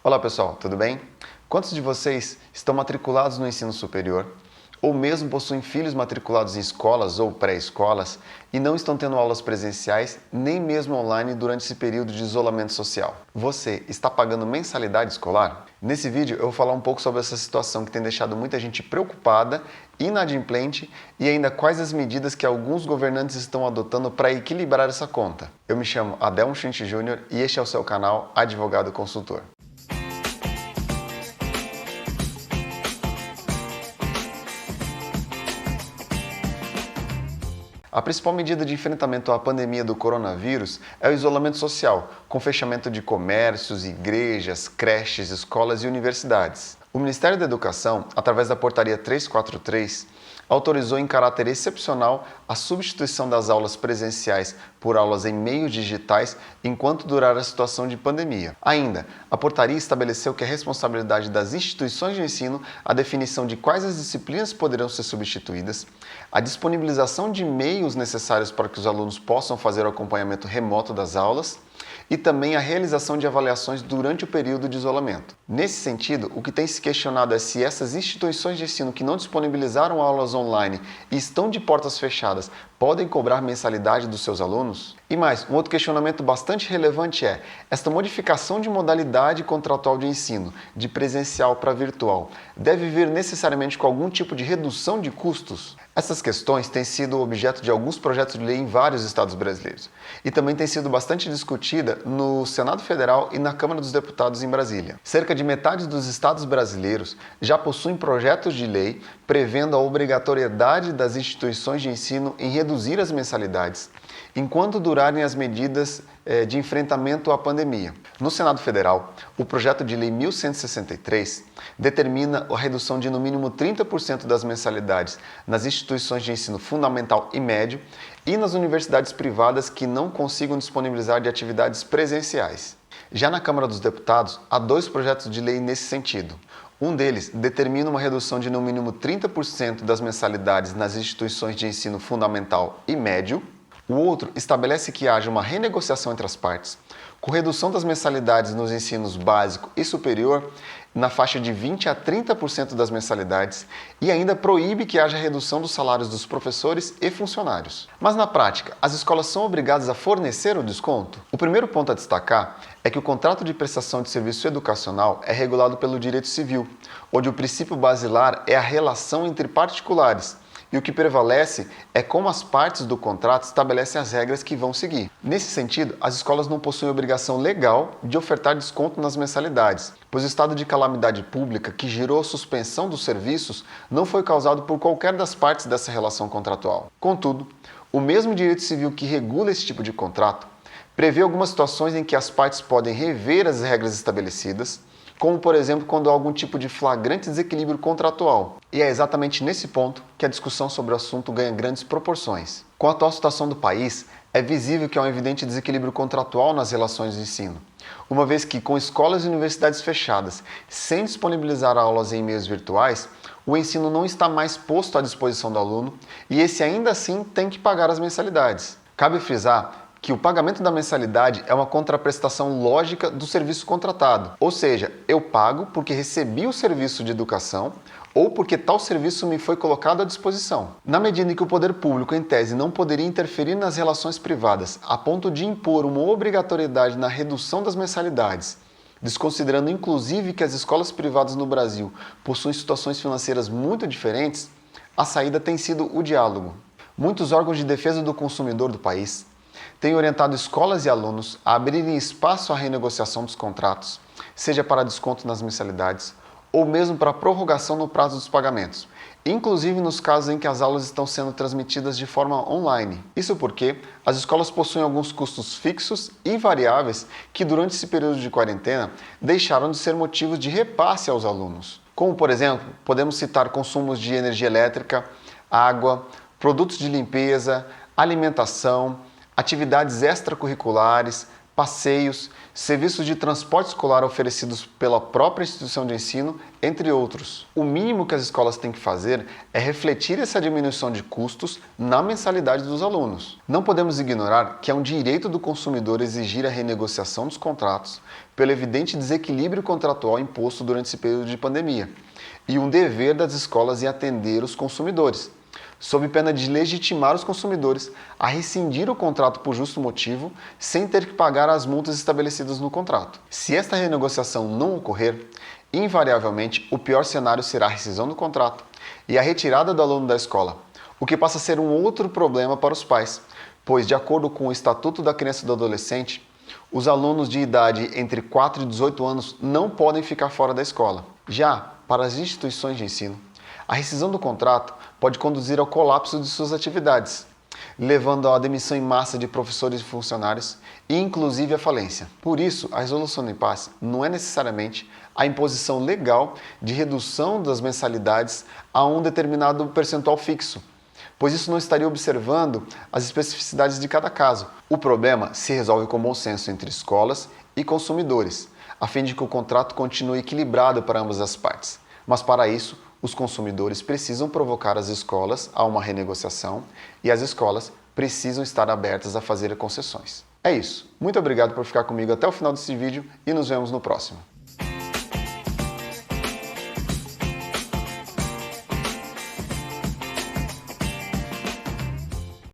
Olá pessoal, tudo bem? Quantos de vocês estão matriculados no ensino superior ou mesmo possuem filhos matriculados em escolas ou pré-escolas e não estão tendo aulas presenciais nem mesmo online durante esse período de isolamento social? Você está pagando mensalidade escolar? Nesse vídeo eu vou falar um pouco sobre essa situação que tem deixado muita gente preocupada, inadimplente e ainda quais as medidas que alguns governantes estão adotando para equilibrar essa conta. Eu me chamo Adelmo Schwindt Jr. e este é o seu canal Advogado Consultor. A principal medida de enfrentamento à pandemia do coronavírus é o isolamento social, com fechamento de comércios, igrejas, creches, escolas e universidades. O Ministério da Educação, através da Portaria 343, autorizou em caráter excepcional a substituição das aulas presenciais por aulas em meios digitais enquanto durar a situação de pandemia. Ainda, a portaria estabeleceu que é responsabilidade das instituições de ensino a definição de quais as disciplinas poderão ser substituídas, a disponibilização de meios necessários para que os alunos possam fazer o acompanhamento remoto das aulas e também a realização de avaliações durante o período de isolamento. Nesse sentido, o que tem se questionado é se essas instituições de ensino que não disponibilizaram aulas online e estão de portas fechadas podem cobrar mensalidade dos seus alunos? E mais, um outro questionamento bastante relevante é: esta modificação de modalidade contratual de ensino, de presencial para virtual, deve vir necessariamente com algum tipo de redução de custos? Essas questões têm sido objeto de alguns projetos de lei em vários estados brasileiros e também têm sido bastante discutida no Senado Federal e na Câmara dos Deputados em Brasília. Cerca de metade dos estados brasileiros já possuem projetos de lei prevendo a obrigatoriedade das instituições de ensino em reduzir as mensalidades enquanto durarem as medidas de enfrentamento à pandemia. No Senado Federal, o projeto de lei 1163 determina a redução de no mínimo 30% das mensalidades nas instituições de ensino fundamental e médio e nas universidades privadas que não consigam disponibilizar de atividades presenciais. Já na Câmara dos Deputados, há dois projetos de lei nesse sentido. Um deles determina uma redução de no mínimo 30% das mensalidades nas instituições de ensino fundamental e médio. O outro estabelece que haja uma renegociação entre as partes, com redução das mensalidades nos ensinos básico e superior na faixa de 20% a 30% das mensalidades e ainda proíbe que haja redução dos salários dos professores e funcionários. Mas na prática, as escolas são obrigadas a fornecer o desconto? O primeiro ponto a destacar é que o contrato de prestação de serviço educacional é regulado pelo direito civil, onde o princípio basilar é a relação entre particulares, e o que prevalece é como as partes do contrato estabelecem as regras que vão seguir. Nesse sentido, as escolas não possuem obrigação legal de ofertar desconto nas mensalidades, pois o estado de calamidade pública que gerou a suspensão dos serviços não foi causado por qualquer das partes dessa relação contratual. Contudo, o mesmo direito civil que regula esse tipo de contrato prevê algumas situações em que as partes podem rever as regras estabelecidas, como, por exemplo, quando há algum tipo de flagrante desequilíbrio contratual. E é exatamente nesse ponto que a discussão sobre o assunto ganha grandes proporções. Com a atual situação do país, é visível que há um evidente desequilíbrio contratual nas relações de ensino, uma vez que, com escolas e universidades fechadas, sem disponibilizar aulas em meios virtuais, o ensino não está mais posto à disposição do aluno e esse ainda assim tem que pagar as mensalidades. Cabe frisar que o pagamento da mensalidade é uma contraprestação lógica do serviço contratado, ou seja, eu pago porque recebi o serviço de educação ou porque tal serviço me foi colocado à disposição. Na medida em que o poder público, em tese, não poderia interferir nas relações privadas a ponto de impor uma obrigatoriedade na redução das mensalidades, desconsiderando inclusive que as escolas privadas no Brasil possuem situações financeiras muito diferentes, a saída tem sido o diálogo. Muitos órgãos de defesa do consumidor do país têm orientado escolas e alunos a abrirem espaço à renegociação dos contratos, seja para desconto nas mensalidades ou mesmo para prorrogação no prazo dos pagamentos, inclusive nos casos em que as aulas estão sendo transmitidas de forma online. Isso porque as escolas possuem alguns custos fixos e variáveis que durante esse período de quarentena deixaram de ser motivos de repasse aos alunos. Como, por exemplo, podemos citar consumos de energia elétrica, água, produtos de limpeza, alimentação, atividades extracurriculares, passeios, serviços de transporte escolar oferecidos pela própria instituição de ensino, entre outros. O mínimo que as escolas têm que fazer é refletir essa diminuição de custos na mensalidade dos alunos. Não podemos ignorar que é um direito do consumidor exigir a renegociação dos contratos pelo evidente desequilíbrio contratual imposto durante esse período de pandemia, e um dever das escolas em atender os consumidores, sob pena de legitimar os consumidores a rescindir o contrato por justo motivo, sem ter que pagar as multas estabelecidas no contrato. Se esta renegociação não ocorrer, invariavelmente o pior cenário será a rescisão do contrato e a retirada do aluno da escola, o que passa a ser um outro problema para os pais, pois, de acordo com o Estatuto da Criança e do Adolescente, os alunos de idade entre 4 e 18 anos não podem ficar fora da escola. Já para as instituições de ensino, a rescisão do contrato pode conduzir ao colapso de suas atividades, levando à demissão em massa de professores e funcionários e inclusive à falência. Por isso, a resolução do impasse não é necessariamente a imposição legal de redução das mensalidades a um determinado percentual fixo, pois isso não estaria observando as especificidades de cada caso. O problema se resolve com bom senso entre escolas e consumidores, a fim de que o contrato continue equilibrado para ambas as partes. Mas para isso, os consumidores precisam provocar as escolas a uma renegociação e as escolas precisam estar abertas a fazer concessões. É isso. Muito obrigado por ficar comigo até o final desse vídeo e nos vemos no próximo.